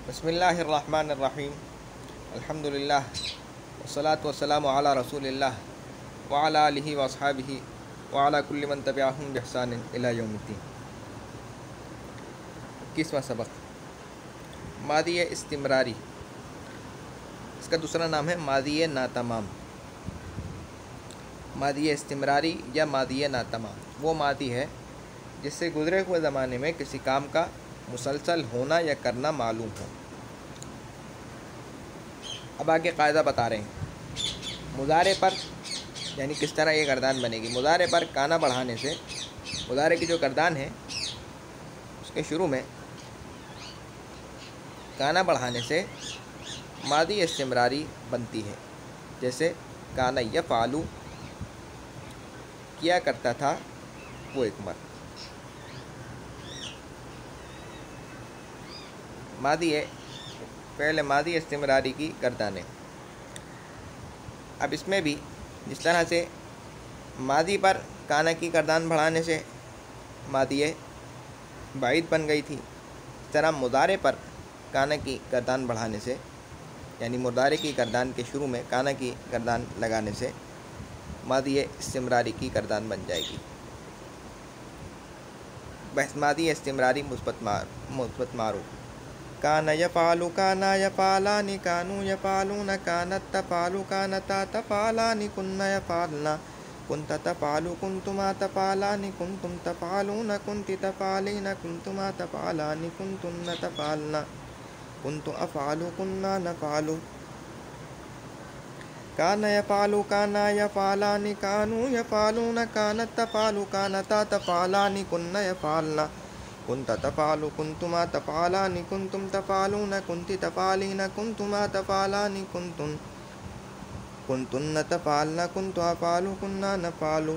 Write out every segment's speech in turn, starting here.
بسم اللہ الرحمن الرحیم الحمد للہ والصلاة والسلام علی رسول اللہ وعلی آلہ واصحابہ وعلی کل من تبعہم بإحسان الی یوم الدین۔ 21واں سبق ماضی استمراری، اس کا دوسرا نام ہے ماضی ناتمام۔ ماضی استمراری یا ماضی ناتمام وہ ماضی ہے جس سے گزرے ہوئے زمانے میں کسی کام کا مسلسل ہونا یا کرنا معلوم ہو۔ اب آگے قاعدہ بتا رہے ہیں مضارع پر، یعنی کس طرح یہ گردان بنے گی۔ مضارع پر کانا بڑھانے سے مضارع کی جو گردان ہے اس کے شروع میں کانا بڑھانے سے ماضی استمراری بنتی ہے، جیسے کانا یفعلو، کیا کرتا تھا وہ ایک مرد۔ ماضی ہے پہلے ماضی استمراری کی گردانیں۔ اب اس میں بھی جس طرح سے ماضی پر کانا کی گردان بڑھانے سے ماضی بعید بن گئی تھی، اس طرح مضارع پر کانا کی گردان بڑھانے سے، یعنی مضارع کی گردان کے شروع میں کانا کی گردان لگانے سے ماضی استمراری کی گردان بن جائے گی۔ بحث ماضی استمراری مثبت معروف۔ کانا یفعلو، کانا یفعلان، کانو یفعلون، کانت تفعلو، کانتا تفعلان، کن یفعلنا، کنت تفعلو، کنتما تفعلان، کنتم تفعلون، کنت تفعلین، کنتما تفعلان، کنتن تفعلن، کنت افعلو، کننا نفعلو۔ کانا یفعلو، کانا یفعلان، کانو یفعلون، کانت تفعلو، کانتا تفعلان، کن یفعلنا، کنت تفعلو، کنتما تفعلان، کنتم تفعلون، کنت تفعلین، کنتما تفعلان، کنتن تفعلن، کنت افعلو، کننا نفعلو۔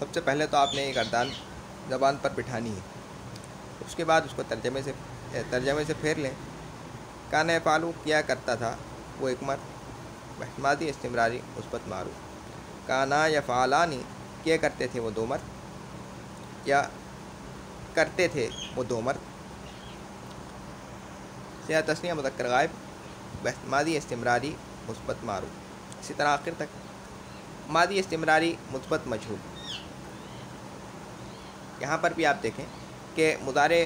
سب سے پہلے تو آپ نے یہ گردان زبان پر بٹھانی ہے، اس کے بعد اس کو ترجمے سے پھیر لیں۔ کانا یفعلو، کیا کرتا تھا وہ ایک مرد، ماضی استمراری مثبت معروف۔ کانا یفعلانی، کیا کرتے تھے وہ دو مرد، یا کرتے تھے وہ دو مرد۔ صیغہ تثنیہ مذکر غائب، ماضی استمراری مثبت معروف، اسی طرح آخر تک۔ ماضی استمراری مثبت مجہول، یہاں پر بھی آپ دیکھیں کہ مضارع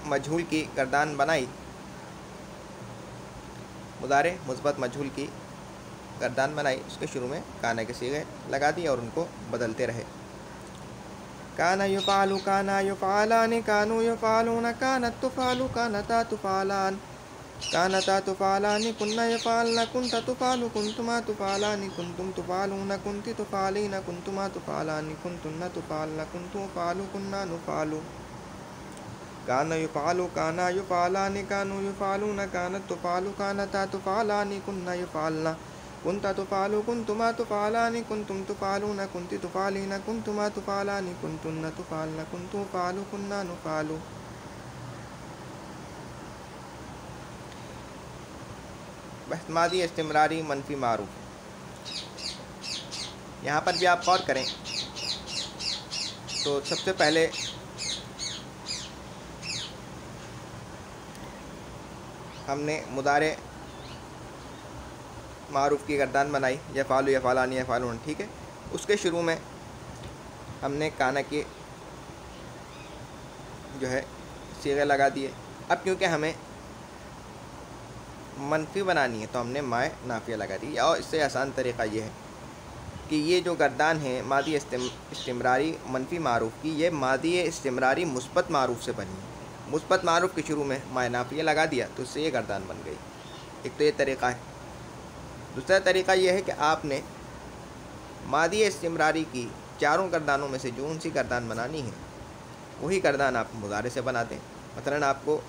مجہول کی گردان بنائی، مضارع مثبت مجہول کی گردان بنائی، اس کے شروع میں کانا کے صیغے لگا دیے اور ان کو بدلتے رہے۔ کانا یفعلو، کانا یفعلان، کانو یفعلون، کانت تفعلو، کانتا تفعلان، کانتا تفعلان، کن یفعلن، کنت تفعلو، کنتما تفعلان، کنتم تفعلون، کنت تفعلین، کنتما تفعلان، کنتن تفعلن، کنت افعلو، کننا نفعلو۔ کانا یفعلو، کانا یفعلان، کانو یفعلون، کانت تفعلو، کانتا تفعلان، کن یفعلن، کنت تفعلو، کنتما تفعلان، کنتم تفعلون، کنت تفعلین، کنتما تفعلان، کنتن تفعلن، کنت افعلو، کننا نفعلو۔ بحث ماضی استمراری منفی معروف، یہاں پر بھی آپ غور کریں تو سب سے پہلے ہم نے مضارع معروف کی گردان بنائی، یفعلو، یفعلان، یفعلون، ٹھیک ہے۔ اس کے شروع میں ہم نے کانا کے جو ہے صیغے لگا دیے۔ اب کیونکہ ہمیں منفی بنانی ہے تو ہم نے مائے نافیہ لگا دی، اور اس سے آسان طریقہ یہ ہے کہ یہ جو گردان ہے ماضی استمراری منفی معروف کی، یہ ماضی استمراری مثبت معروف سے بنی ہے۔ مثبت معروف کے شروع میں مائے نافیہ لگا دیا تو اس سے یہ گردان بن گئی۔ ایک تو یہ طریقہ ہے۔ دوسرا طریقہ یہ ہے کہ آپ نے ماضی استمراری کی چاروں گردانوں میں سے جو ان سی گردان بنانی ہے وہی گردان آپ مضارع سے بنا دیں۔ مثلاً آپ کو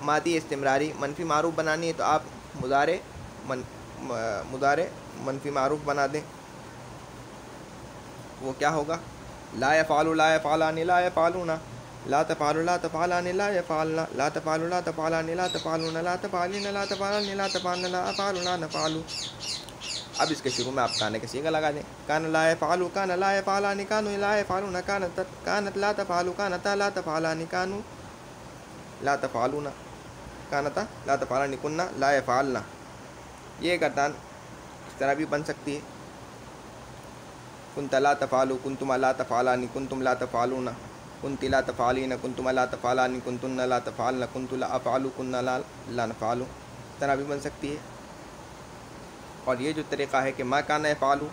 ماضی استمراری منفی معروف بنانی ہے تو آپ مضارع منفی معروف بنا دیں۔ وہ کیا ہوگا؟ لا یفعلو، لا یفعلان، لا یفعلون، لا تفعلو، لا تفعلان، لا یفعلن، لا تفعلو، لا تفعلان، لا تفعلون، لا تفعلین، لا تفعلن، لا تفعلن، لا افعلو، لا نفعلو۔ اب اس کے شروع میں آپ کانا کا صیغہ لگا دیں. کان لا یفعلوا کان لا یفعلان کانوا لا یفعلون کانت لا تفعلوا کانتا لا تفعلان کانوا لا تفعلون کانتا لا تفعلان کننا لا یفعلن. یہ گردان اس طرح بھی بن سکتی ہے. کنت لا تفعلوا کنتم لا تفعلان کنتم لا تفعلون کنت لا تفعلین کنتم لا تفعلان کنتن لا تفعلن کنت لا افعل کننا لا نفعل. اس طرح بھی بن سکتی ہے. اور یہ جو طریقہ ہے کہ ما کان یفعلوا،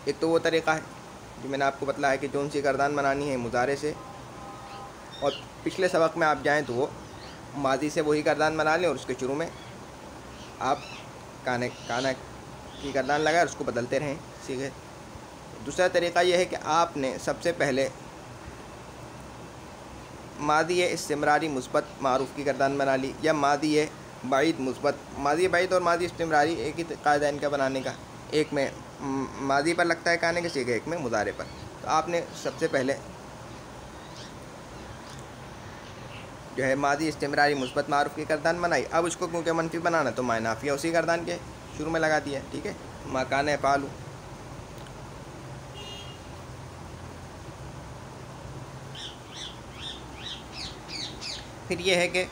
ایک تو وہ طریقہ ہے جو میں نے آپ کو بتلایا کہ جون سی گردان بنانی ہے مضارع سے، اور پچھلے سبق میں آپ جائیں تو وہ ماضی سے وہی گردان بنا لیں اور اس کے شروع میں آپ کانا کی گردان لگائیں اور اس کو بدلتے رہیں سیکھے. دوسرا طریقہ یہ ہے کہ آپ نے سب سے پہلے ماضی استمراری مثبت معروف کی گردان بنا لی، یا ماضی بعید مثبت. ماضی بعید اور ماضی استمراری ایک ہی قاعدہ ان کا بنانے کا، ایک میں ماضی پر لگتا ہے کانے کے صیغے، ایک میں مضارع پر. تو آپ نے سب سے پہلے جو ہے ماضی استمراری مثبت معروف کی گردان بنائی. اب اس کو کیونکہ منفی بنانا تو ما نافیہ اسی گردان کے شروع میں لگا دیا. ٹھیک ہے، ما کان یفعلوا. پھر یہ ہے کہ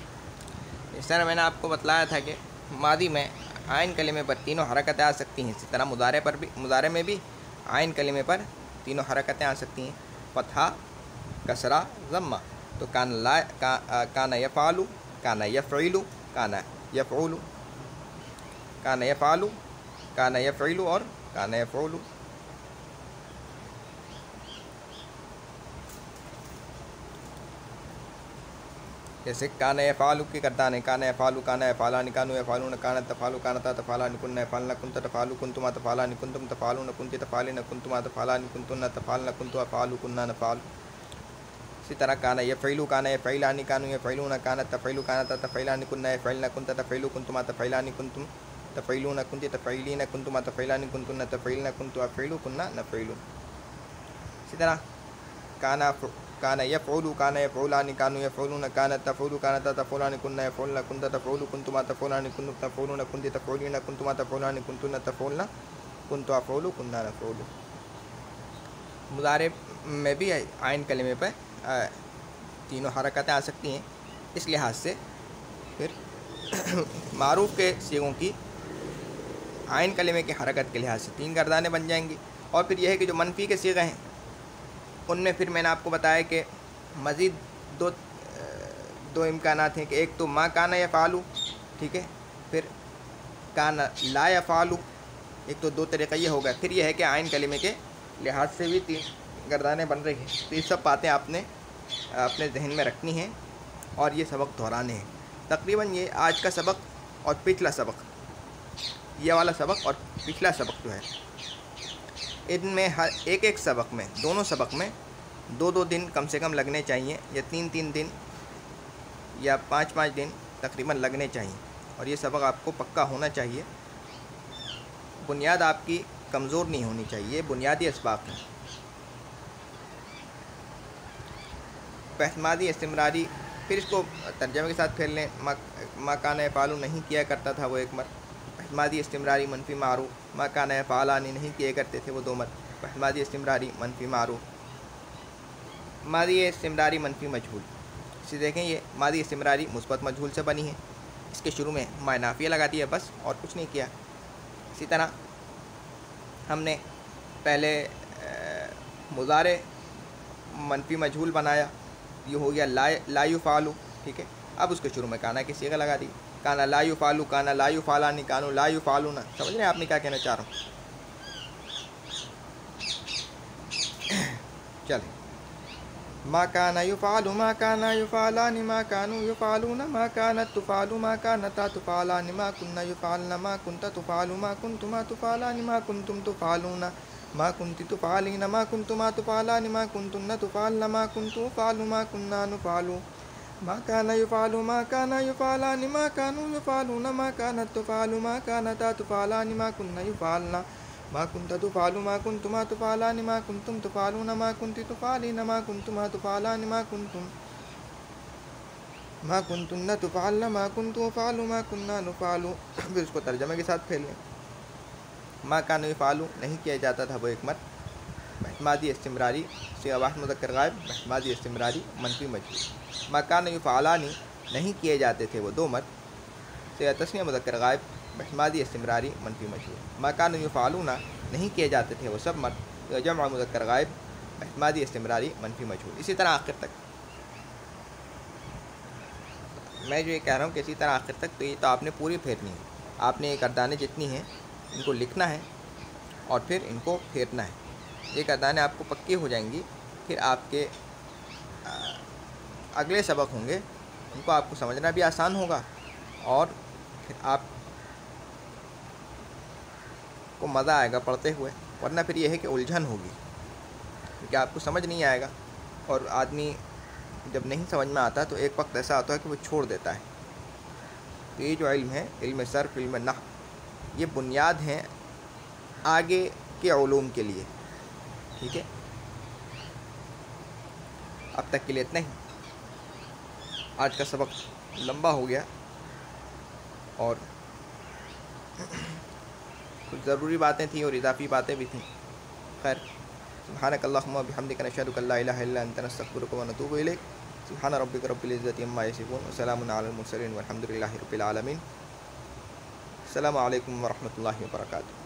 اس طرح میں نے آپ کو بتلایا تھا کہ ماضی میں عین کلمے پر تینوں حرکتیں آ سکتی ہیں، اسی طرح مضارع میں بھی عین کلمے پر تینوں حرکتیں آ سکتی ہیں، فتحہ، کسرہ، ضمہ. تو کان یفعل، کان یفعل، کان یفعل، کان یفعل، کان یفعل اور کان یفعل. جیسے کان یفعل کی گردان ہے، کان یفعل، کان یفعلان، کانوا یفعلون، کانت تفعل، کانتا تفعلان، کننا یفعلن، کنت تفعل، کنتما تفعلان، کنتم تفعلون، کنت تفعلین، کنتما تفعلان، کنتن تفعلن، کنت افعل، کننا نفعل. اسی طرح کان یفعل، کان یفعلان، کانوا یفعلون، کانت تفعل، کانتا تفعلان، کننا یفعلن، کنت تفعل، کنتما تفعلان، کنتم تفعلون، کنت تفعلین، کنتما تفعلان، کنتن تفعلن، کنت افعل، کننا نفعل. اسی طرح کان یفعل، کان یفعلان، کانوا یفعلون، کانت تفعل، کانتا تفعلان، کننا یفعلن، کنت تفعل، کنتما تفعلان، کنتم تفعلون، کنت تفعلین، کنتما تفعلان، کنتن تفعلن، کنت افعل، کننا نفعل. مضارع میں بھی عین کلمے پہ تینوں حرکتیں آ سکتی ہیں. اس لحاظ سے پھر معروف کے صیغوں کی عین کلمے کی حرکت کے لحاظ سے تین گردانیں بن جائیں گی. اور پھر یہ ہے کہ جو منفی کے صیغے ہیں ان میں پھر میں نے آپ کو بتایا کہ مزید دو امکانات ہیں کہ ایک تو ما کان یفعلوا، ٹھیک ہے، پھر کان لا یفعلوا. ایک تو دو طریقہ یہ ہوگا. پھر یہ ہے کہ عین کلمے کے لحاظ سے بھی تین گردانیں بن رہی ہیں. تو یہ سب باتیں آپ نے اپنے ذہن میں رکھنی ہیں اور یہ سبق دہرانے ہیں. تقریباً یہ آج کا سبق اور پچھلا سبق، یہ والا سبق اور پچھلا سبق جو ہے، ان میں ہر ایک سبق میں، دونوں سبق میں 2 دن کم سے کم لگنے چاہیے، یا 3 دن یا 5 دن تقریباً لگنے چاہیے. اور یہ سبق آپ کو پکا ہونا چاہیے. بنیاد آپ کی کمزور نہیں ہونی چاہیے. بنیادی اسباق ہیں. ماضی استمراری، پھر اس کو ترجمے کے ساتھ پھیل لیں. ما کان یفعل نہیں کیا کرتا تھا وہ 1 مرتبہ. ماضی استمراری منفی معروف، ما کان یفعلان نہیں کیا کرتے تھے وہ 2 مرتبہ. ماضی استمراری منفی معروف. ماضی استمراری منفی مجہول. اسے دیکھیں یہ ماضی استمراری مثبت مجہول سے بنی ہے. اس کے شروع میں ما نافیہ لگا دیا بس، اور کچھ نہیں کیا. اسی طرح ہم نے پہلے مضارع منفی مجہول بنایا، یہ ہو گیا لا یفعل، ٹھیک ہے. اب اس کے شروع میں کانا کی صیغہ لگا دی. کانا لا یفعل، کانا لا یفعلان، کانوا لا یفعلون. سمجھ رہے ہیں آپ نے کیا کہنا چاہ رہا ہوں؟ چلیں. ما کان یفعل، ما کان یفعلان، ما کانوا یفعلون، ما کانت تفعل، ما کانتا تفعلان، ما کننا یفعلن، ما کنت تفعل، ما کنتما تفعلان، ما کنتم تفعلون، ما کنت تفعلین، ما کنتما تفعلان، ما کنتن تفعلن، ما کنت افعل، ما کننا نفعل. ما کان یفعل، ما کان یفعلان، ما کانوا یفعلون، ما کانت تفعل، ما کانتا تفعلان، ما کننا یفعلن، ما کنت تفعل، ما کنتما تفعلان، ما کنتم تفعلون، ما کنت تفعلین، ما کنتما تفعلان، ما کنتن تفعلن، ما کنت افعل، ما کننا نفعل. پھر اس کو ترجمے کے ساتھ پھیل لیں. ما کان یفعلو نہیں کیا جاتا تھا وہ ایک مرد ماضی استمراری صیغہ واحد مذکر غائب ماضی استمراری منفی مجھول ما کان یفعلانی نہیں کیے جاتے تھے وہ دو مرد صیغہ تثنیہ مذکر غائب ماضی استمراری منفی مجھول ما کان یفعلون نہیں کیے جاتے تھے وہ سب مرد جمع مذکر غائب ماضی استمراری منفی مجھول. اسی طرح آخر تک میں جو یہ کہہ رہا ہوں کہ اسی طرح آخر تک تو آپ نے پوری پھیرنی ہے. آپ نے یہ گردانیں جتنی ہیں ان کو لکھنا ہے اور پھر ان کو پھیرنا ہے. یہ گردانیں آپ کو پکی ہو جائیں گی. پھر آپ کے اگلے سبق ہوں گے ان کو آپ کو سمجھنا بھی آسان ہوگا اور پھر آپ کو مزہ آئے گا پڑھتے ہوئے. ورنہ پھر یہ ہے کہ الجھن ہوگی کیونکہ آپ کو سمجھ نہیں آئے گا اور آدمی جب نہیں سمجھ میں آتا تو ایک وقت ایسا ہوتا ہے کہ وہ چھوڑ دیتا ہے. تو یہ جو علم ہے علم صرف علم نحو یہ بنیاد ہیں آگے کے علوم کے لیے. ٹھیک ہے اب تک کے لیے اتنا ہی. آج کا سبق لمبا ہو گیا اور کچھ ضروری باتیں تھیں اور اضافی باتیں بھی تھیں. خیر سبحانک اللہم و بحمدک نشہد ان لا الہ الا انت نستغفرک و نتوب الیک. سبحان ربک رب العزۃ عما یصفون وسلام علی المرسلین والحمد للہ رب العالمین. السلام علیکم ورحمۃ اللہ وبرکاتہ.